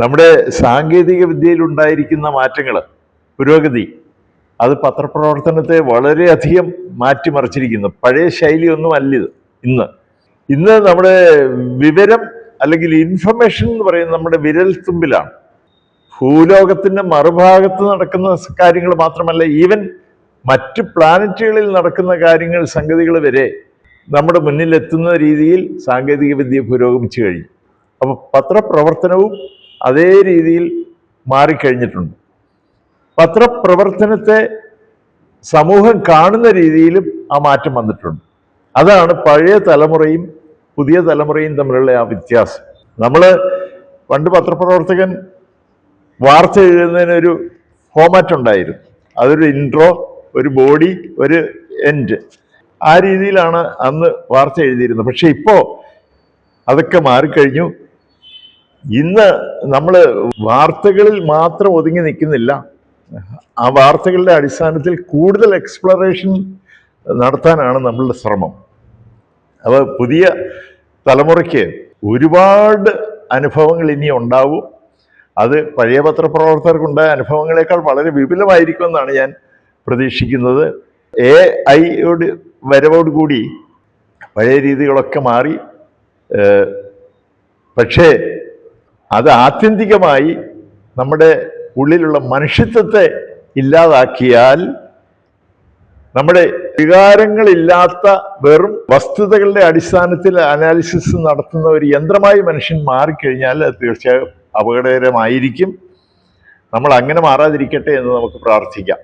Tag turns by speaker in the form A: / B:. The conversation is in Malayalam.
A: നമ്മുടെ സാങ്കേതിക വിദ്യയിൽ ഉണ്ടായിരിക്കുന്ന മാറ്റങ്ങൾ, പുരോഗതി, അത് പത്രപ്രവർത്തനത്തെ വളരെയധികം മാറ്റിമറിച്ചിരിക്കുന്നു. പഴയ ശൈലിയൊന്നും അല്ലിത്. ഇന്ന് നമ്മുടെ വിവരം അല്ലെങ്കിൽ ഇൻഫർമേഷൻ എന്ന് പറയുന്നത് നമ്മുടെ വിരൽ തുമ്പിലാണ്. ഭൂലോകത്തിന്റെ മറുഭാഗത്ത് നടക്കുന്ന കാര്യങ്ങൾ മാത്രമല്ല, ഈവൻ മറ്റ് പ്ലാനറ്റുകളിൽ നടക്കുന്ന കാര്യങ്ങൾ, സംഗതികൾ വരെ നമ്മുടെ മുന്നിൽ എത്തുന്ന രീതിയിൽ സാങ്കേതിക വിദ്യ പുരോഗമിച്ചു കഴിഞ്ഞു. അപ്പോൾ പത്രപ്രവർത്തനവും അതേ രീതിയിൽ മാറിക്കഴിഞ്ഞിട്ടുണ്ട്. പത്രപ്രവർത്തനത്തെ സമൂഹം കാണുന്ന രീതിയിലും ആ മാറ്റം വന്നിട്ടുണ്ട്. അതാണ് പഴയ തലമുറയും പുതിയ തലമുറയും തമ്മിലുള്ള ആ വ്യത്യാസം. നമ്മൾ പണ്ട് പത്രപ്രവർത്തകൻ വാർത്ത എഴുതുന്നതിനൊരു ഫോമാറ്റ് ഉണ്ടായിരുന്നു. അതൊരു ഇൻട്രോ, ഒരു ബോഡി, ഒരു എൻഡ്, ആ രീതിയിലാണ് അന്ന് വാർത്ത എഴുതിയിരുന്നത്. പക്ഷെ ഇപ്പോൾ അതൊക്കെ മാറിക്കഴിഞ്ഞു. ഇന്ന് നമ്മൾ വാർത്തകളിൽ മാത്രം ഒതുങ്ങി നിൽക്കുന്നില്ല. ആ വാർത്തകളുടെ അടിസ്ഥാനത്തിൽ കൂടുതൽ എക്സ്പ്ലറേഷൻ നടത്താനാണ് നമ്മളുടെ ശ്രമം. അപ്പോൾ പുതിയ തലമുറയ്ക്ക് ഒരുപാട് അനുഭവങ്ങൾ ഇനി ഉണ്ടാവും. അത് പഴയ പത്രപ്രവർത്തകർക്കുണ്ടായ അനുഭവങ്ങളെക്കാൾ വളരെ വിപുലമായിരിക്കുമെന്നാണ് ഞാൻ പ്രതീക്ഷിക്കുന്നത്. AI വരവോടുകൂടി പഴയ രീതികളൊക്കെ മാറി. പക്ഷേ അത് ആത്യന്തികമായി നമ്മുടെ ഉള്ളിലുള്ള മനുഷ്യത്വത്തെ ഇല്ലാതാക്കിയാൽ, നമ്മുടെ വികാരങ്ങളില്ലാത്ത വെറും വസ്തുതകളുടെ അടിസ്ഥാനത്തിൽ അനാലിസിസ് നടത്തുന്ന ഒരു യന്ത്രമായി മനുഷ്യൻ മാറിക്കഴിഞ്ഞാൽ അത് തീർച്ചയായും അപകടകരമായിരിക്കും. നമ്മൾ അങ്ങനെ മാറാതിരിക്കട്ടെ എന്ന് നമുക്ക് പ്രാർത്ഥിക്കാം.